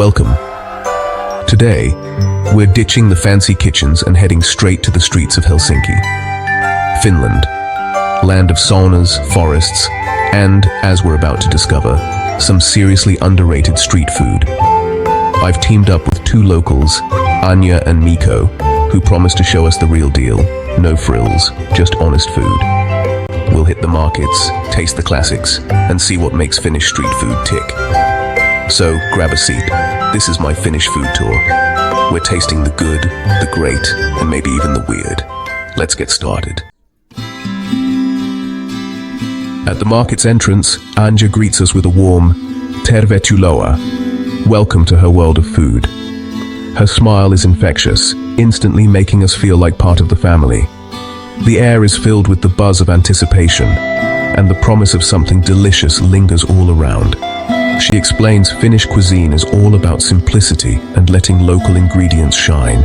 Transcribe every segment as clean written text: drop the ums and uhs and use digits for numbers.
Welcome. Today, we're ditching the fancy kitchens and heading straight to the streets of Helsinki. Finland, land of saunas, forests, and, as we're about to discover, some seriously underrated street food. I've teamed up with two locals, Anya and Mikko, who promise to show us the real deal. No frills, just honest food. We'll hit the markets, taste the classics, and see what makes Finnish street food tick. So, grab a seat. This is my Finnish food tour. We're tasting the good, the great, and maybe even the weird. Let's get started. At the market's entrance, Anja greets us with a warm "Tervetuloa," welcome to her world of food. Her smile is infectious, instantly making us feel like part of the family. The air is filled with the buzz of anticipation, and the promise of something delicious lingers all around. She explains Finnish cuisine is all about simplicity and letting local ingredients shine.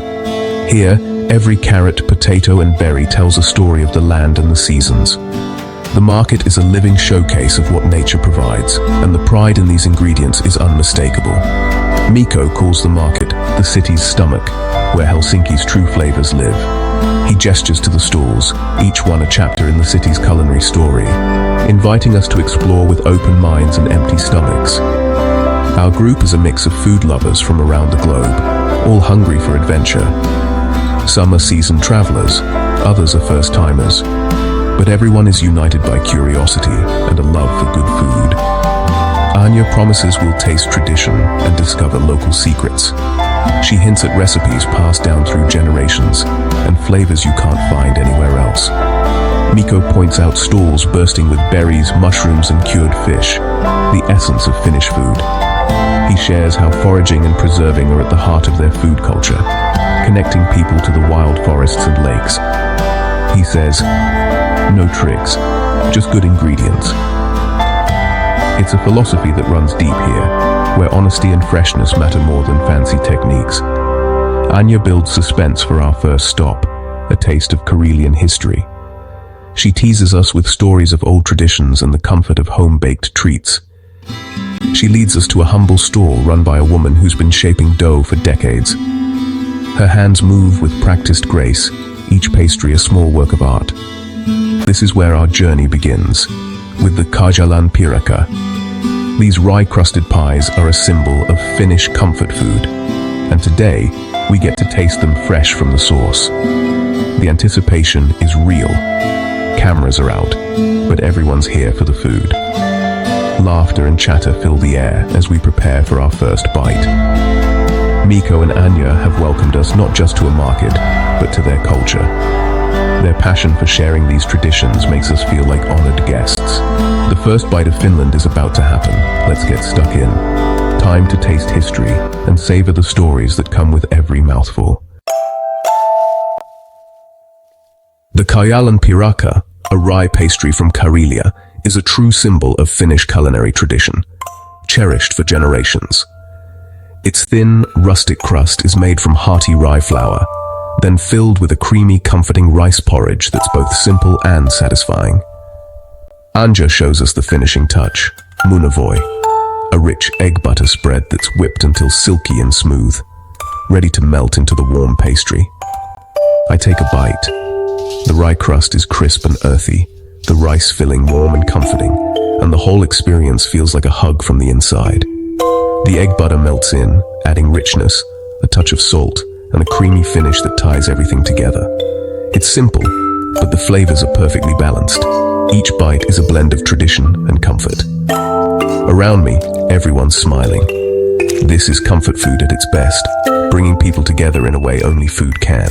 Here, every carrot, potato, and berry tells a story of the land and the seasons. The market is a living showcase of what nature provides, and the pride in these ingredients is unmistakable. Mikko calls the market the city's stomach, where Helsinki's true flavors live. He gestures to the stalls, each one a chapter in the city's culinary story, inviting us to explore with open minds and empty stomachs. Our group is a mix of food lovers from around the globe, all hungry for adventure. Some are seasoned travelers, others are first-timers, but everyone is united by curiosity and a love for good food. Anya promises we'll taste tradition and discover local secrets. She hints at recipes passed down through generations and flavors you can't find anywhere else. Mikko points out stalls bursting with berries, mushrooms, and cured fish, the essence of Finnish food. He shares how foraging and preserving are at the heart of their food culture, connecting people to the wild forests and lakes. He says, "No tricks, just good ingredients." It's a philosophy that runs deep here, where honesty and freshness matter more than fancy techniques. Anya builds suspense for our first stop, a taste of Karelian history. She teases us with stories of old traditions and the comfort of home-baked treats. She leads us to a humble stall run by a woman who's been shaping dough for decades. Her hands move with practiced grace, each pastry a small work of art. This is where our journey begins, with the Karjalan pirakka. These rye-crusted pies are a symbol of Finnish comfort food, and today we get to taste them fresh from the source. The anticipation is real. Cameras are out, but everyone's here for the food. Laughter and chatter fill the air as we prepare for our first bite. Mikko and Anya have welcomed us not just to a market, but to their culture. Their passion for sharing these traditions makes us feel like honored guests. The first bite of Finland is about to happen. Let's get stuck in. Time to taste history and savor the stories that come with every mouthful. The Karjalan pirakka, a rye pastry from Karelia, is a true symbol of Finnish culinary tradition, cherished for generations. Its thin, rustic crust is made from hearty rye flour, then filled with a creamy, comforting rice porridge that's both simple and satisfying. Anja shows us the finishing touch, munavoi, a rich egg butter spread that's whipped until silky and smooth, ready to melt into the warm pastry. I take a bite. The rye crust is crisp and earthy, the rice filling warm and comforting, and the whole experience feels like a hug from the inside. The egg butter melts in, adding richness, a touch of salt, and a creamy finish that ties everything together. It's simple, but the flavors are perfectly balanced. Each bite is a blend of tradition and comfort. Around me, everyone's smiling. This is comfort food at its best, bringing people together in a way only food can.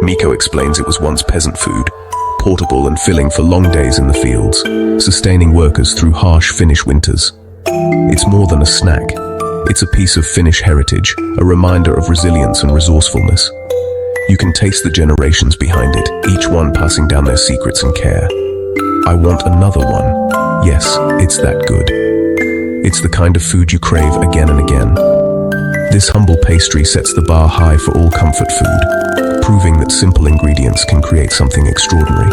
Mikko explains it was once peasant food, portable and filling for long days in the fields, sustaining workers through harsh Finnish winters. It's more than a snack. It's a piece of Finnish heritage, a reminder of resilience and resourcefulness. You can taste the generations behind it, each one passing down their secrets and care. I want another one. Yes, it's that good. It's the kind of food you crave again and again. This humble pastry sets the bar high for all comfort food, proving that simple ingredients can create something extraordinary.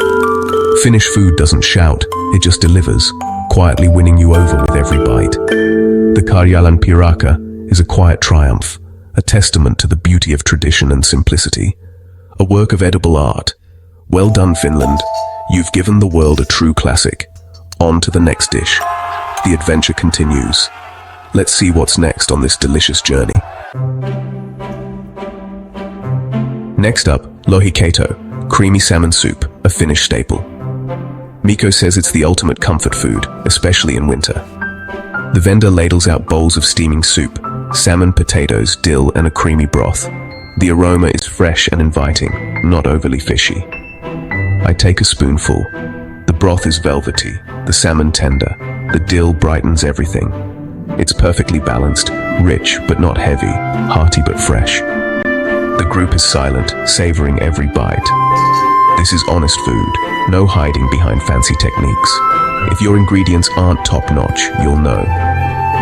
Finnish food doesn't shout, it just delivers, quietly winning you over with every bite. The Karjalan pirakka is a quiet triumph, a testament to the beauty of tradition and simplicity. A work of edible art. Well done, Finland. You've given the world a true classic. On to the next dish. The adventure continues. Let's see what's next on this delicious journey. Next up, lohikeito, creamy salmon soup, a Finnish staple. Mikko says it's the ultimate comfort food, especially in winter. The vendor ladles out bowls of steaming soup, salmon, potatoes, dill, and a creamy broth. The aroma is fresh and inviting, not overly fishy. I take a spoonful. The broth is velvety, the salmon tender, the dill brightens everything. It's perfectly balanced, rich but not heavy, hearty but fresh. The group is silent, savoring every bite. This is honest food, no hiding behind fancy techniques. If your ingredients aren't top-notch, you'll know.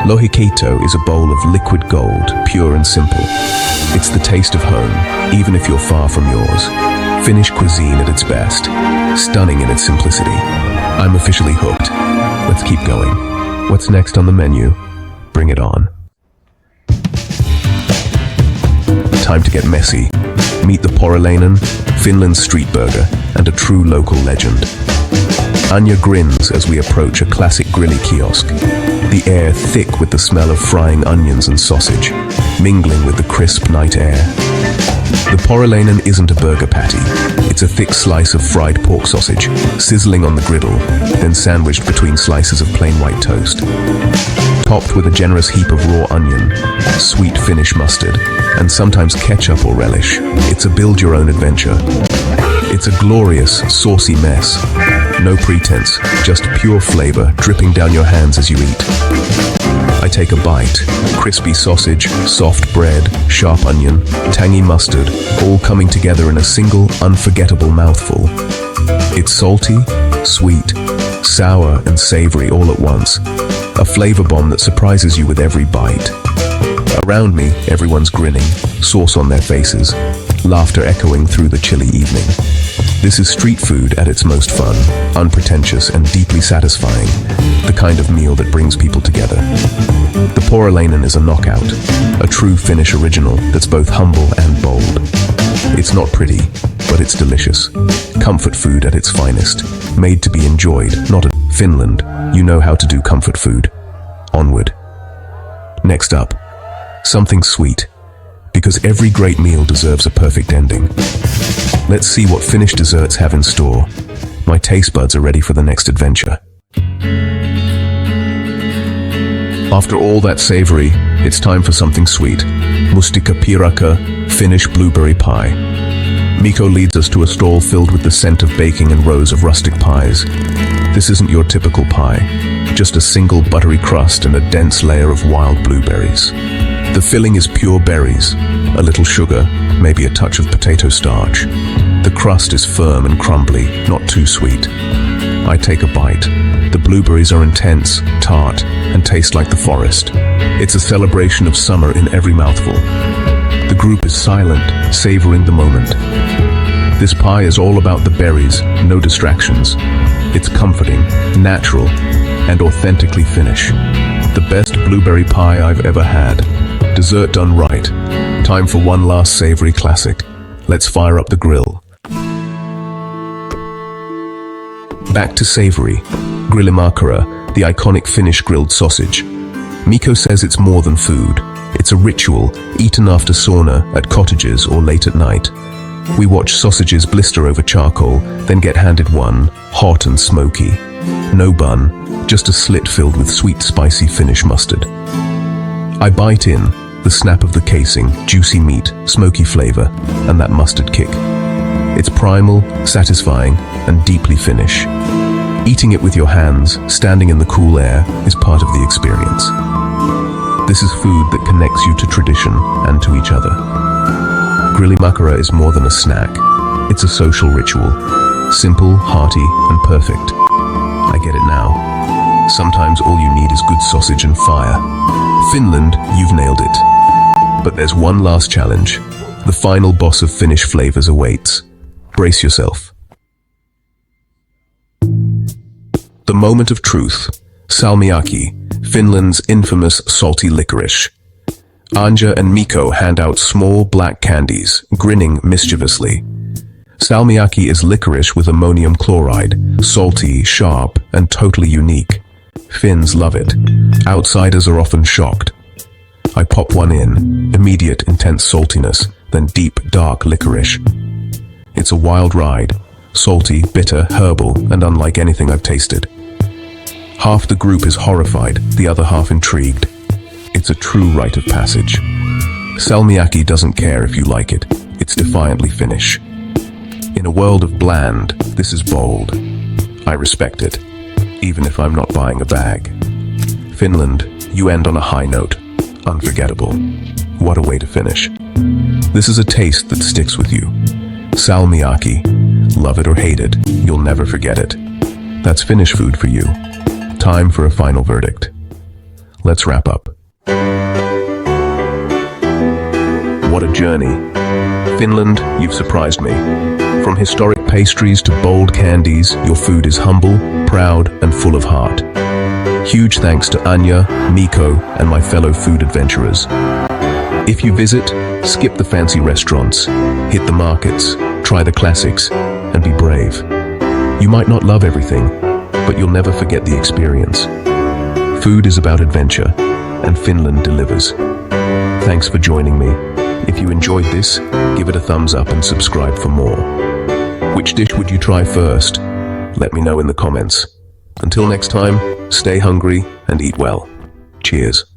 Lohikeito is a bowl of liquid gold, pure and simple. It's the taste of home, even if you're far from yours. Finnish cuisine at its best, stunning in its simplicity. I'm officially hooked. Let's keep going. What's next on the menu? Bring it on. Time to get messy. Meet the Porilainen, Finland's street burger, and a true local legend. Anya grins as we approach a classic grilly kiosk, the air thick with the smell of frying onions and sausage, mingling with the crisp night air. The Porilainen isn't a burger patty. It's a thick slice of fried pork sausage, sizzling on the griddle, then sandwiched between slices of plain white toast. Topped with a generous heap of raw onion, sweet Finnish mustard, and sometimes ketchup or relish. It's a build-your-own adventure. It's a glorious, saucy mess. No pretense, just pure flavor dripping down your hands as you eat. I take a bite. Crispy sausage, soft bread, sharp onion, tangy mustard, all coming together in a single, unforgettable mouthful. It's salty, sweet, sour, and savory all at once. A flavor bomb that surprises you with every bite. Around me, everyone's grinning, sauce on their faces, laughter echoing through the chilly evening. This is street food at its most fun, unpretentious and deeply satisfying, the kind of meal that brings people together. The Porilainen is a knockout, a true Finnish original that's both humble and bold. It's not pretty, but it's delicious. Comfort food at its finest, made to be enjoyed, not a Finland. You know how to do comfort food. Onward. Next up, something sweet, because every great meal deserves a perfect ending. Let's see what Finnish desserts have in store. My taste buds are ready for the next adventure. After all that savory, it's time for something sweet. Mustikkapiirakka, Finnish blueberry pie. Mikko leads us to a stall filled with the scent of baking and rows of rustic pies. This isn't your typical pie, just a single buttery crust and a dense layer of wild blueberries. The filling is pure berries, a little sugar, maybe a touch of potato starch. The crust is firm and crumbly, not too sweet. I take a bite. The blueberries are intense, tart, and taste like the forest. It's a celebration of summer in every mouthful. The group is silent, savoring the moment. This pie is all about the berries, no distractions. It's comforting, natural, and authentically Finnish. The best blueberry pie I've ever had. Dessert done right. Time for one last savory classic. Let's fire up the grill. Back to savory. Grillimakara, the iconic Finnish grilled sausage. Mikko says it's more than food. It's a ritual, eaten after sauna, at cottages, or late at night. We watch sausages blister over charcoal, then get handed one, hot and smoky. No bun, just a slit filled with sweet, spicy Finnish mustard. I bite in, the snap of the casing, juicy meat, smoky flavor, and that mustard kick. It's primal, satisfying, and deeply Finnish. Eating it with your hands, standing in the cool air, is part of the experience. This is food that connects you to tradition and to each other. Grillimakara is more than a snack. It's a social ritual. Simple, hearty, and perfect. I get it now. Sometimes all you need is good sausage and fire. Finland, you've nailed it. But there's one last challenge. The final boss of Finnish flavors awaits. Brace yourself. The moment of truth. Salmiakki, Finland's infamous salty licorice. Anja and Miko hand out small black candies, grinning mischievously. Salmiakki is licorice with ammonium chloride, salty, sharp, and totally unique. Finns love it. Outsiders are often shocked. I pop one in, immediate intense saltiness, then deep, dark licorice. It's a wild ride, salty, bitter, herbal, and unlike anything I've tasted. Half the group is horrified, the other half intrigued. It's a true rite of passage. Salmiakki doesn't care if you like it. It's defiantly Finnish. In a world of bland, this is bold. I respect it, even if I'm not buying a bag. Finland, you end on a high note. Unforgettable. What a way to finish. This is a taste that sticks with you. Salmiakki. Love it or hate it, you'll never forget it. That's Finnish food for you. Time for a final verdict. Let's wrap up. What a journey. Finland, you've surprised me. From historic pastries to bold candies, your food is humble, proud, and full of heart. Huge thanks to Anja, Miko, and my fellow food adventurers. If you visit, skip the fancy restaurants, hit the markets, try the classics, and be brave. You might not love everything, but you'll never forget the experience. Food is about adventure, and Finland delivers. Thanks for joining me. If you enjoyed this, give it a thumbs up and subscribe for more. Which dish would you try first? Let me know in the comments. Until next time, stay hungry and eat well. Cheers.